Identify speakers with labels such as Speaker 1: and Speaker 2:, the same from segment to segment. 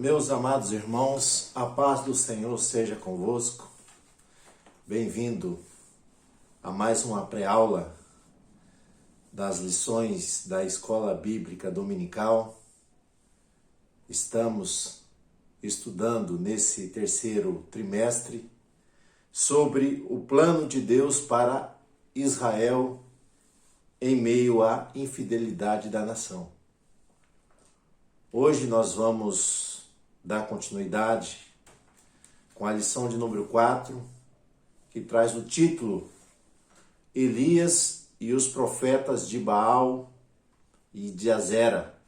Speaker 1: Meus amados irmãos, a paz do Senhor seja convosco. Bem-vindo a mais uma pré-aula das lições da Escola Bíblica Dominical. Estamos estudando nesse terceiro trimestre sobre o plano de Deus para Israel em meio à infidelidade da nação. Hoje nós vamos dar continuidade com a lição de número 4, que traz o título Elias e os profetas de Baal e de Azera.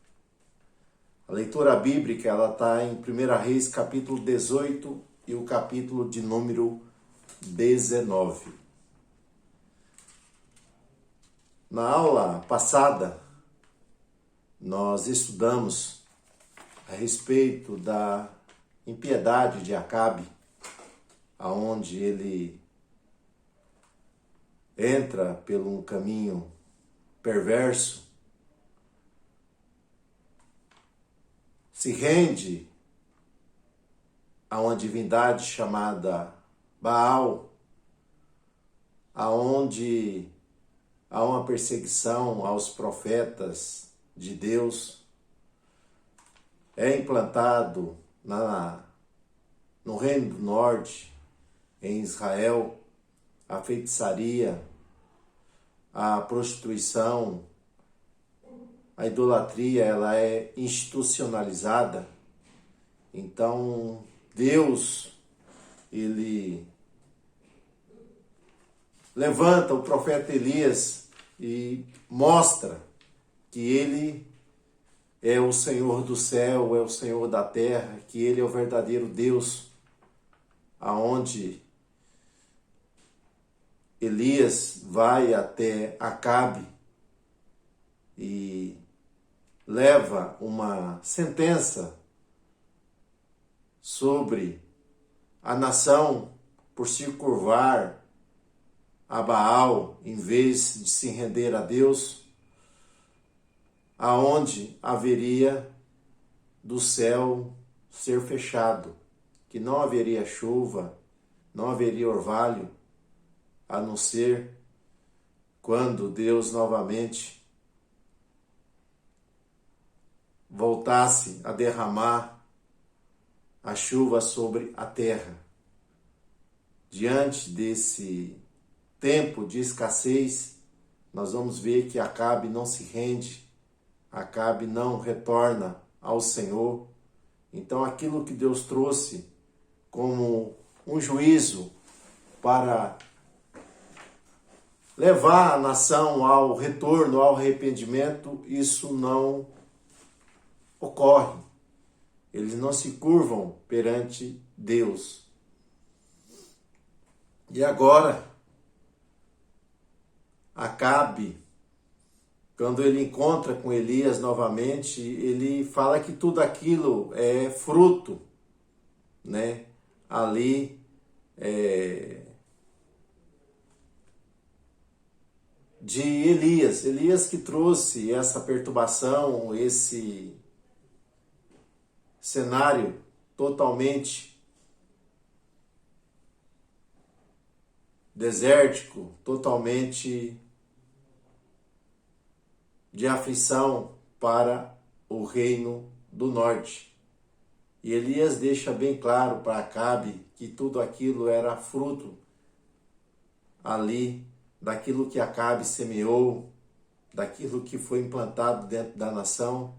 Speaker 1: A leitura bíblica está em 1 Reis, capítulo 18 e o capítulo de número 19. Na aula passada, nós estudamos a respeito da impiedade de Acabe, aonde ele entra por um caminho perverso, se rende a uma divindade chamada Baal, aonde há uma perseguição aos profetas de Deus. É implantado no Reino do Norte, em Israel, a feitiçaria, a prostituição, a idolatria, ela é institucionalizada. Então, Deus, ele levanta o profeta Elias e mostra que ele é o Senhor do céu, é o Senhor da terra, que ele é o verdadeiro Deus, aonde Elias vai até Acabe e leva uma sentença sobre a nação por se curvar a Baal em vez de se render a Deus, aonde haveria do céu ser fechado, que não haveria chuva, não haveria orvalho, a não ser quando Deus novamente voltasse a derramar a chuva sobre a terra. Diante desse tempo de escassez, nós vamos ver que Acabe não se rende, Acabe não retorna ao Senhor. Então aquilo que Deus trouxe como um juízo para levar a nação ao retorno, ao arrependimento, isso não ocorre. Eles não se curvam perante Deus. E agora, Acabe, quando ele encontra com Elias novamente, ele fala que tudo aquilo é fruto, né? Ali de Elias. Elias que trouxe essa perturbação, esse cenário totalmente desértico, totalmente de aflição para o reino do norte. E Elias deixa bem claro para Acabe que tudo aquilo era fruto ali daquilo que Acabe semeou, daquilo que foi implantado dentro da nação,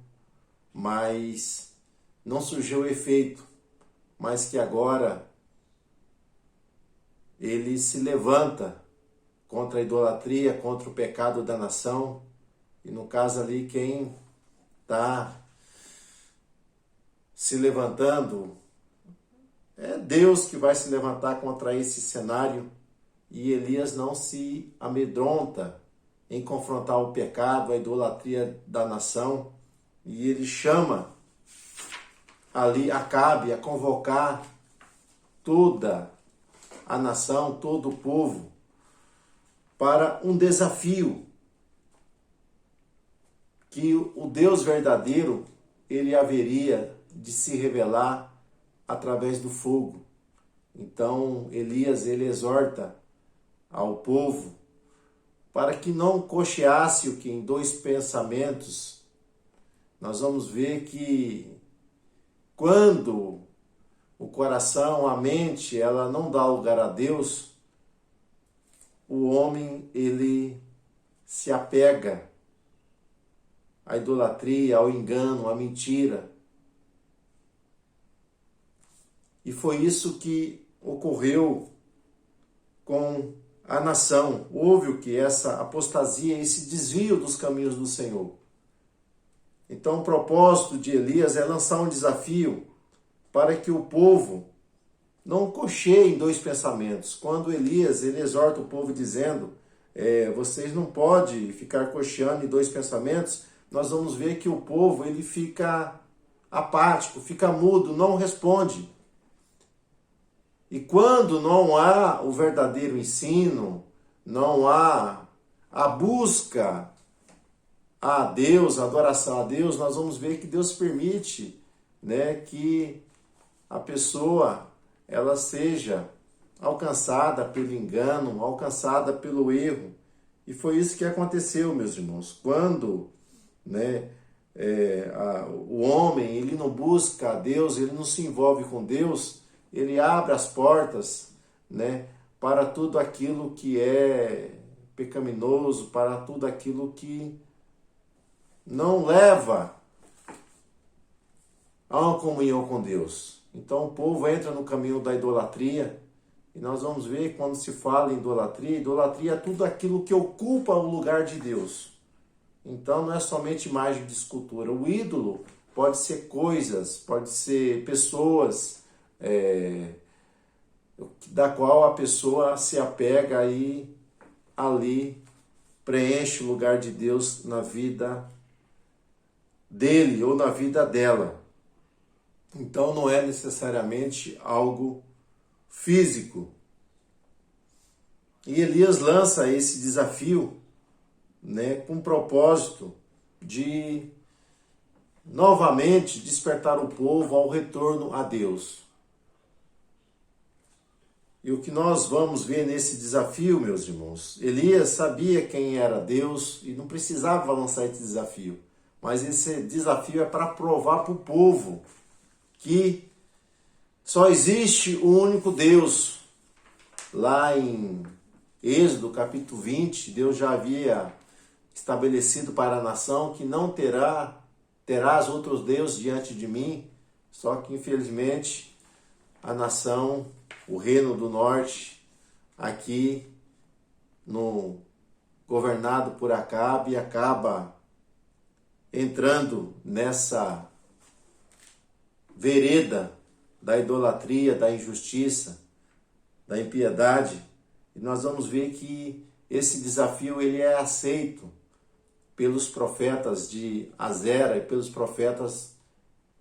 Speaker 1: mas não surgiu efeito, mas que agora ele se levanta contra a idolatria, contra o pecado da nação. E no caso ali, quem está se levantando é Deus, que vai se levantar contra esse cenário. E Elias não se amedronta em confrontar o pecado, a idolatria da nação. E ele chama ali Acabe a convocar toda a nação, todo o povo, para um desafio que o Deus verdadeiro ele haveria de se revelar através do fogo. Então Elias ele exorta ao povo para que não cocheasse o que em dois pensamentos. Nós vamos ver que quando o coração, a mente, ela não dá lugar a Deus, o homem ele se apega à idolatria, ao engano, à mentira. E foi isso que ocorreu com a nação. Houve o que? Essa apostasia, esse desvio dos caminhos do Senhor. Então o propósito de Elias é lançar um desafio para que o povo não cocheie em dois pensamentos. Quando Elias ele exorta o povo dizendo, vocês não podem ficar cocheando em dois pensamentos, nós vamos ver que o povo ele fica apático, fica mudo, não responde. E quando não há o verdadeiro ensino, não há a busca a Deus, a adoração a Deus, nós vamos ver que Deus permite, né, que a pessoa ela seja alcançada pelo engano, alcançada pelo erro. E foi isso que aconteceu, meus irmãos. Quando, né, o homem ele não busca a Deus, ele não se envolve com Deus, ele abre as portas, né, para tudo aquilo que é pecaminoso, para tudo aquilo que não leva a uma comunhão com Deus. Então o povo entra no caminho da idolatria, e nós vamos ver quando se fala em idolatria, idolatria é tudo aquilo que ocupa o lugar de Deus. Então não é somente imagem de escultura. O ídolo pode ser coisas, pode ser pessoas, da qual a pessoa se apega e ali preenche o lugar de Deus na vida dele ou na vida dela. Então não é necessariamente algo físico. E Elias lança esse desafio, né, com o propósito de novamente despertar o povo ao retorno a Deus. E o que nós vamos ver nesse desafio, meus irmãos, Elias sabia quem era Deus e não precisava lançar esse desafio. Mas esse desafio é para provar para o povo que só existe o único Deus. Lá em Êxodo capítulo 20, Deus já havia estabelecido para a nação que não terás outros deuses diante de mim. Só que infelizmente a nação, o reino do norte, aqui governado por Acabe, acaba entrando nessa vereda da idolatria, da injustiça, da impiedade. E nós vamos ver que esse desafio ele é aceito pelos profetas de Azera e pelos profetas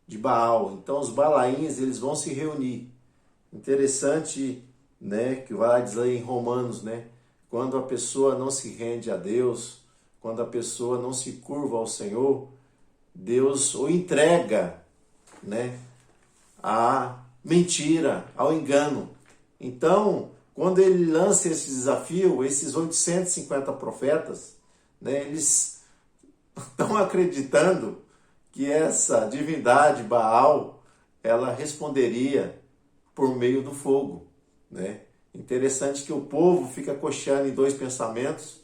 Speaker 1: de Baal. Então os Balaíns eles vão se reunir. Interessante, né, que vai dizer em Romanos, né, quando a pessoa não se rende a Deus, quando a pessoa não se curva ao Senhor, Deus o entrega, né, à mentira, ao engano. Então, quando ele lança esse desafio, esses 850 profetas, né, eles estão acreditando que essa divindade Baal, ela responderia por meio do fogo, né? Interessante que o povo fica cocheando em dois pensamentos,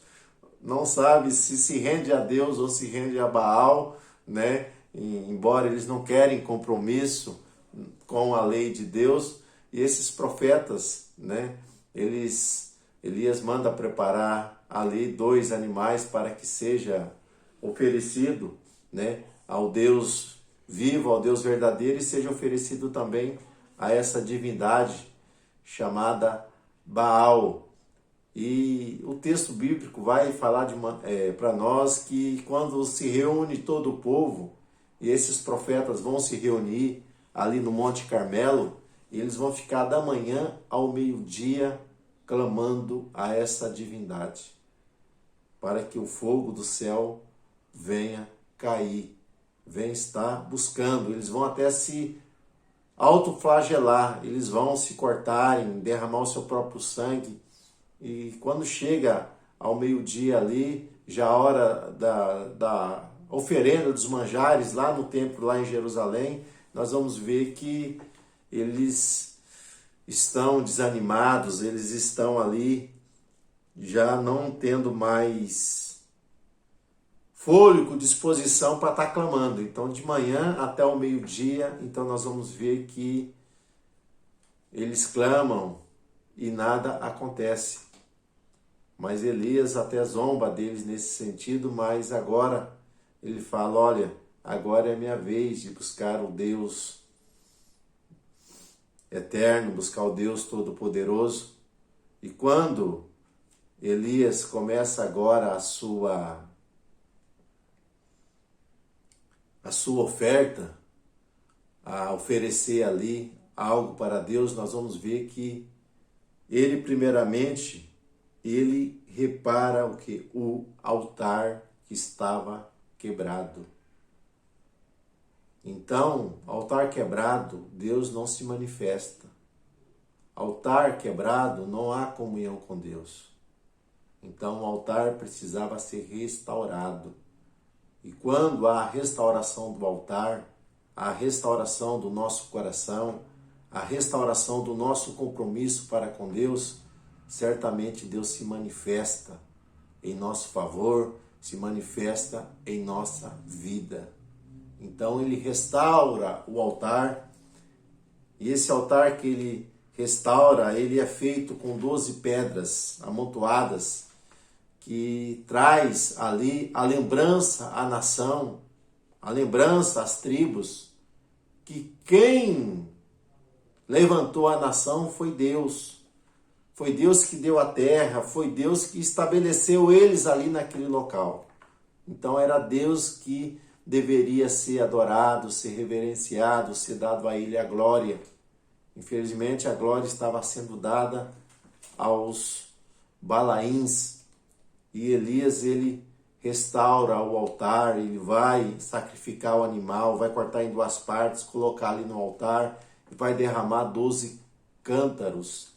Speaker 1: não sabe se rende a Deus ou se rende a Baal, né? Embora eles não querem compromisso com a lei de Deus. E esses profetas, né? Elias manda preparar ali 2 animais para que seja oferecido, né, ao Deus vivo, ao Deus verdadeiro, e seja oferecido também a essa divindade chamada Baal. E o texto bíblico vai falar para nós que quando se reúne todo o povo, e esses profetas vão se reunir ali no Monte Carmelo, e eles vão ficar da manhã ao meio-dia clamando a essa divindade, para que o fogo do céu venha cair, vem estar buscando. Eles vão até se autoflagelar, eles vão se cortarem, derramar o seu próprio sangue. E quando chega ao meio-dia ali, já a hora da oferenda dos manjares lá no templo, lá em Jerusalém, nós vamos ver que eles estão desanimados, eles estão ali já não tendo mais fôlego, disposição para estar clamando. Então, de manhã até o meio-dia, então nós vamos ver que eles clamam e nada acontece. Mas Elias até zomba deles nesse sentido, mas agora ele fala, olha, agora é minha vez de buscar o Deus eterno, buscar o Deus Todo-Poderoso. E quando Elias começa agora a sua oferta, a oferecer ali algo para Deus, nós vamos ver que ele primeiramente, ele repara o que? O altar que estava quebrado. Então, altar quebrado, Deus não se manifesta. Altar quebrado, não há comunhão com Deus. Então, o altar precisava ser restaurado. E quando há a restauração do altar, a restauração do nosso coração, a restauração do nosso compromisso para com Deus, certamente Deus se manifesta em nosso favor, se manifesta em nossa vida. Então ele restaura o altar, e esse altar que ele restaura, ele é feito com 12 pedras amontoadas, que traz ali a lembrança à nação, a lembrança às tribos, que quem levantou a nação foi Deus. Foi Deus que deu a terra, foi Deus que estabeleceu eles ali naquele local. Então era Deus que deveria ser adorado, ser reverenciado, ser dado a ele a glória. Infelizmente a glória estava sendo dada aos Balaíns. E Elias, ele restaura o altar, ele vai sacrificar o animal, vai cortar em 2 partes, colocar ali no altar e vai derramar 12 cântaros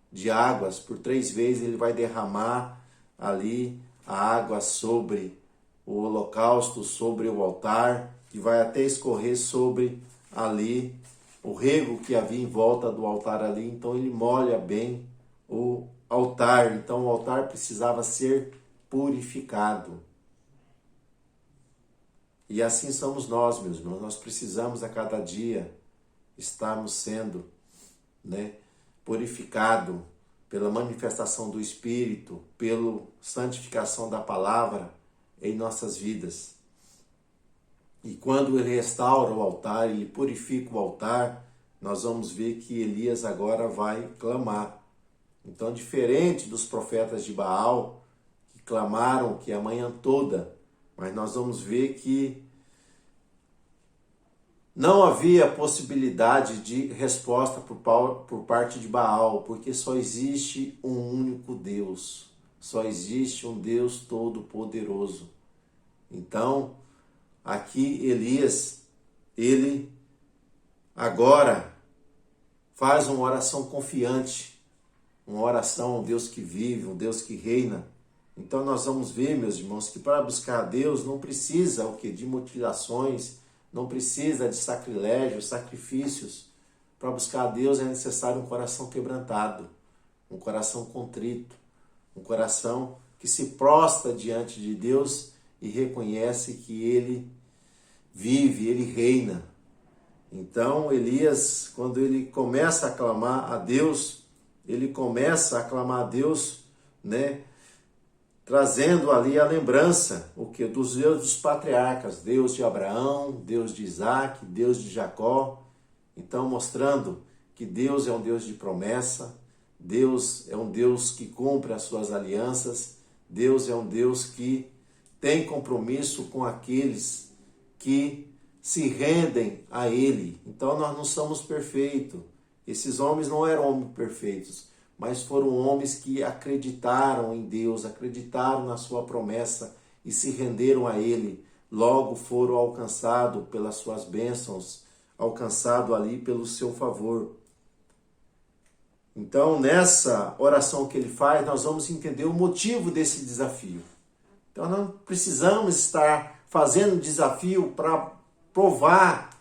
Speaker 1: de águas. Por 3 vezes ele vai derramar ali a água sobre o holocausto, sobre o altar, e vai até escorrer sobre ali o rego que havia em volta do altar ali. Então ele molha bem o altar. Então o altar precisava ser purificado. E assim somos nós, meus irmãos. Nós precisamos a cada dia estarmos sendo, purificado pela manifestação do Espírito, pela santificação da palavra em nossas vidas. E quando ele restaura o altar, ele purifica o altar, nós vamos ver que Elias agora vai clamar. Então, diferente dos profetas de Baal, que clamaram que a manhã toda, mas nós vamos ver que não havia possibilidade de resposta por parte de Baal, porque só existe um único Deus, só existe um Deus todo-poderoso. Então, aqui Elias, ele agora faz uma oração confiante, uma oração a um Deus que vive, um Deus que reina. Então nós vamos ver, meus irmãos, que para buscar a Deus não precisa de mutilações, não precisa de sacrilégios, sacrifícios. Para buscar a Deus é necessário um coração quebrantado, um coração contrito, um coração que se prostra diante de Deus e reconhece que Ele vive, Ele reina. Então Elias, quando ele começa a clamar a Deus, ele começa a clamar a Deus, trazendo ali a lembrança, dos Deus dos patriarcas, Deus de Abraão, Deus de Isaac, Deus de Jacó. Então mostrando que Deus é um Deus de promessa, Deus é um Deus que cumpre as suas alianças, Deus é um Deus que tem compromisso com aqueles que se rendem a Ele. Então nós não somos perfeitos. Esses homens não eram homens perfeitos, mas foram homens que acreditaram em Deus, acreditaram na sua promessa e se renderam a Ele, logo foram alcançados pelas suas bênçãos, alcançado ali pelo seu favor. Então, nessa oração que ele faz, nós vamos entender o motivo desse desafio. Então, não precisamos estar fazendo desafio para provar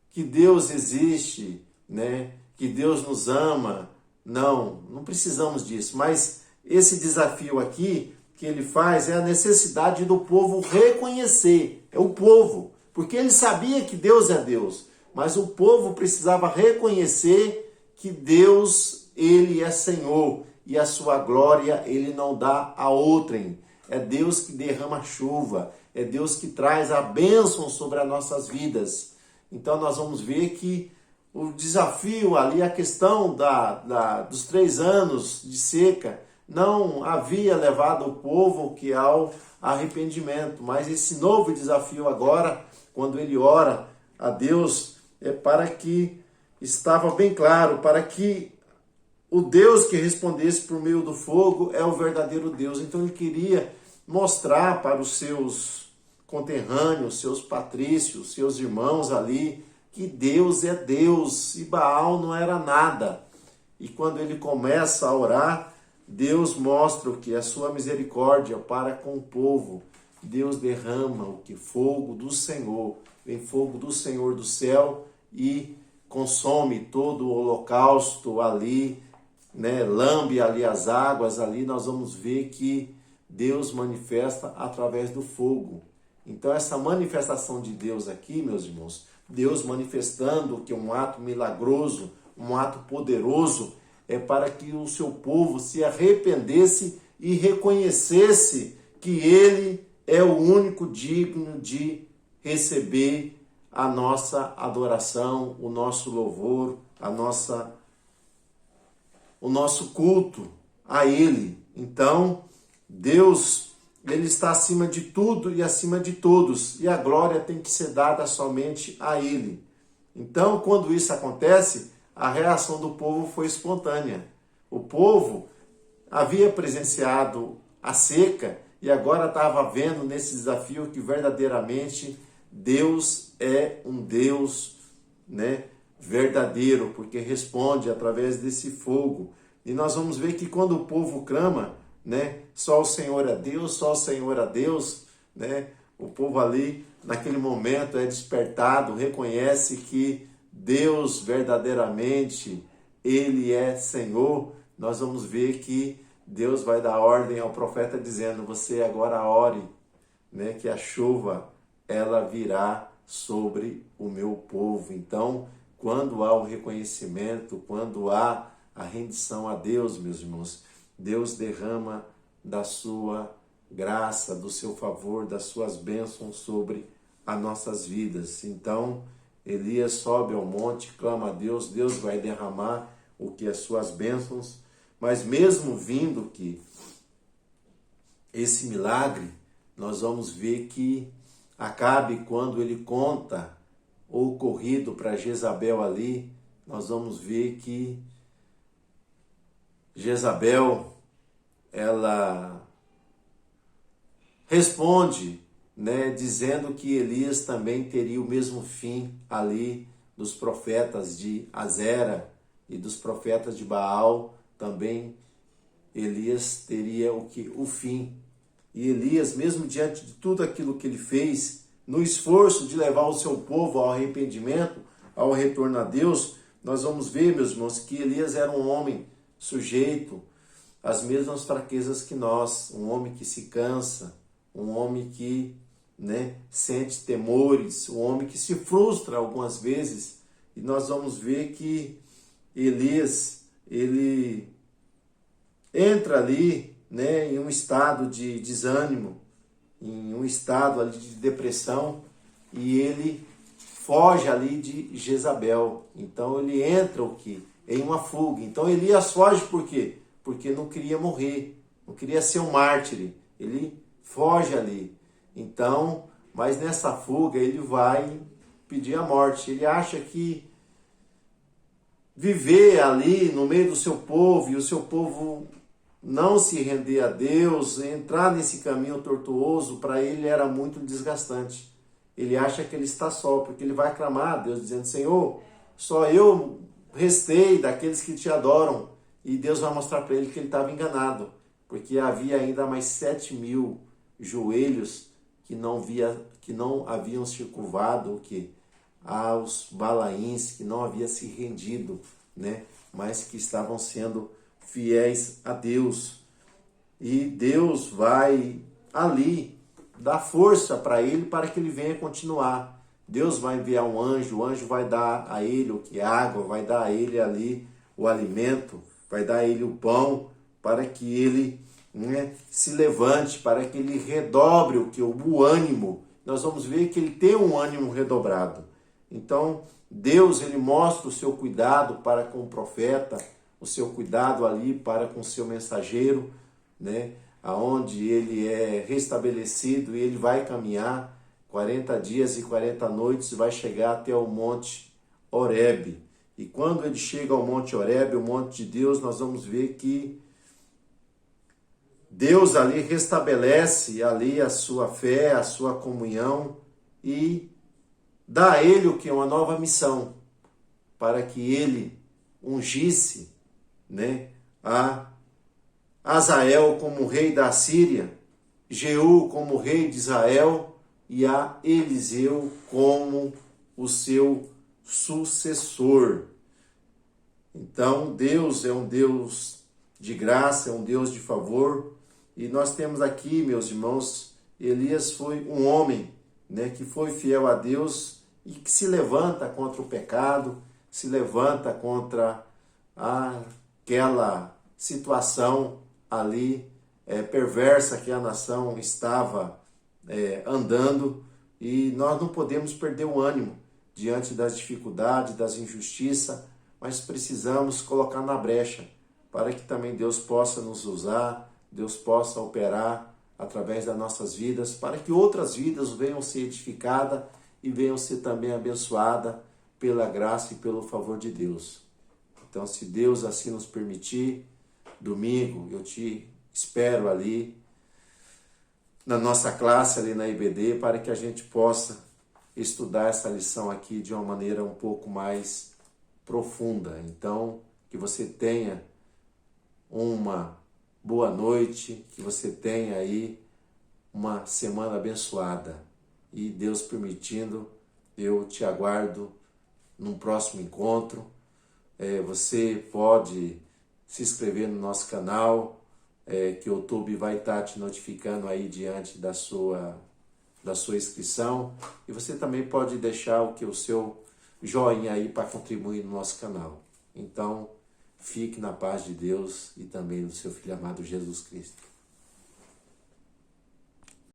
Speaker 1: que Deus existe, né? Que Deus nos ama. Não precisamos disso. Mas esse desafio aqui que ele faz é a necessidade do povo reconhecer. É o povo, porque ele sabia que Deus é Deus, mas o povo precisava reconhecer que Deus, ele é Senhor e a sua glória ele não dá a outrem. É Deus que derrama chuva, é Deus que traz a bênção sobre as nossas vidas. Então nós vamos ver que o desafio ali, a questão dos 3 anos de seca, não havia levado o povo que ao arrependimento. Mas esse novo desafio agora, quando ele ora a Deus, é para que, estava bem claro, para que o Deus que respondesse por meio do fogo é o verdadeiro Deus. Então ele queria mostrar para os seus conterrâneos, seus patrícios, seus irmãos ali, que Deus é Deus e Baal não era nada. E quando ele começa a orar, Deus mostra o que? A sua misericórdia para com o povo. Deus derrama o que? Fogo do Senhor. Vem fogo do Senhor do céu e consome todo o holocausto ali, né? Lambe ali as águas, ali nós vamos ver que Deus manifesta através do fogo. Então essa manifestação de Deus aqui, meus irmãos, Deus manifestando que é um ato milagroso, um ato poderoso, é para que o seu povo se arrependesse e reconhecesse que ele é o único digno de receber a nossa adoração, o nosso louvor, o nosso culto a ele. Então, Deus, ele está acima de tudo e acima de todos, e a glória tem que ser dada somente a ele. Então, quando isso acontece, a reação do povo foi espontânea. O povo havia presenciado a seca e agora estava vendo nesse desafio que verdadeiramente Deus é um Deus, né, verdadeiro, porque responde através desse fogo. E nós vamos ver que quando o povo clama, né, só o Senhor é Deus, só o Senhor é Deus, né, o povo ali, naquele momento, é despertado, reconhece que Deus verdadeiramente, ele é Senhor. Nós vamos ver que Deus vai dar ordem ao profeta dizendo: você agora ore, né, que a chuva ela virá sobre o meu povo. Então, quando há o reconhecimento, quando há a rendição a Deus, meus irmãos, Deus derrama da sua graça, do seu favor, das suas bênçãos sobre as nossas vidas. Então, Elias sobe ao monte, clama a Deus, Deus vai derramar o que? As suas bênçãos. Mas mesmo vindo que esse milagre, nós vamos ver que Acabe, quando ele conta o ocorrido para Jezabel ali, nós vamos ver que Jezabel, ela responde, né, dizendo que Elias também teria o mesmo fim ali dos profetas de Azera e dos profetas de Baal, também Elias teria o fim. E Elias, mesmo diante de tudo aquilo que ele fez, no esforço de levar o seu povo ao arrependimento, ao retorno a Deus, nós vamos ver, meus irmãos, que Elias era um homem sujeito às mesmas fraquezas que nós, um homem que se cansa, um homem que, né, sente temores, um homem que se frustra algumas vezes. E nós vamos ver que Elias, ele entra ali, né, em um estado de desânimo, em um estado ali de depressão, e ele foge ali de Jezabel. Então ele entra o quê? Em uma fuga. Então Elias foge por quê? Porque não queria morrer, não queria ser um mártir. Ele foge ali. Então, mas nessa fuga ele vai pedir a morte. Ele acha que viver ali no meio do seu povo, e o seu povo não se render a Deus, entrar nesse caminho tortuoso, para ele era muito desgastante. Ele acha que ele está só, porque ele vai clamar a Deus, dizendo: Senhor, só eu restei daqueles que te adoram. E Deus vai mostrar para ele que ele estava enganado, porque havia ainda mais 7.000 joelhos que não haviam se curvado o quê? Aos Balaíns, que não havia se rendido, né? Mas que estavam sendo fiéis a Deus. E Deus vai ali dar força para ele, para que ele venha continuar. Deus vai enviar um anjo, o anjo vai dar a ele o que é água, vai dar a ele ali o alimento, vai dar a ele o pão, para que ele, né, se levante, para que ele redobre o ânimo. Nós vamos ver que ele tem um ânimo redobrado. Então, Deus, ele mostra o seu cuidado para com o profeta, o seu cuidado ali para com o seu mensageiro, né? Aonde ele é restabelecido e ele vai caminhar 40 dias e 40 noites, vai chegar até o monte Horebe. E quando ele chega ao monte Horebe, o monte de Deus, nós vamos ver que Deus ali restabelece ali a sua fé, a sua comunhão e dá a ele o que? Uma nova missão, para que ele ungisse, né, a Azael como rei da Síria, Jeú como rei de Israel e a Eliseu como o seu sucessor. Então, Deus é um Deus de graça, é um Deus de favor. E nós temos aqui, meus irmãos, Elias foi um homem, né, que foi fiel a Deus e que se levanta contra o pecado, se levanta contra aquela situação ali perversa que a nação estava andando. E nós não podemos perder o ânimo diante das dificuldades, das injustiças, mas precisamos colocar na brecha para que também Deus possa nos usar, Deus possa operar através das nossas vidas, para que outras vidas venham ser edificadas e venham ser também abençoadas pela graça e pelo favor de Deus. Então, se Deus assim nos permitir, domingo eu te espero ali na nossa classe ali na IBD, para que a gente possa estudar essa lição aqui de uma maneira um pouco mais profunda. Então, que você tenha uma boa noite, que você tenha aí uma semana abençoada. E Deus permitindo, eu te aguardo num próximo encontro. Você pode se inscrever no nosso canal, que o YouTube vai estar te notificando aí diante da sua inscrição. E você também pode deixar o seu joinha aí para contribuir no nosso canal. Então, fique na paz de Deus e também do seu Filho amado Jesus Cristo.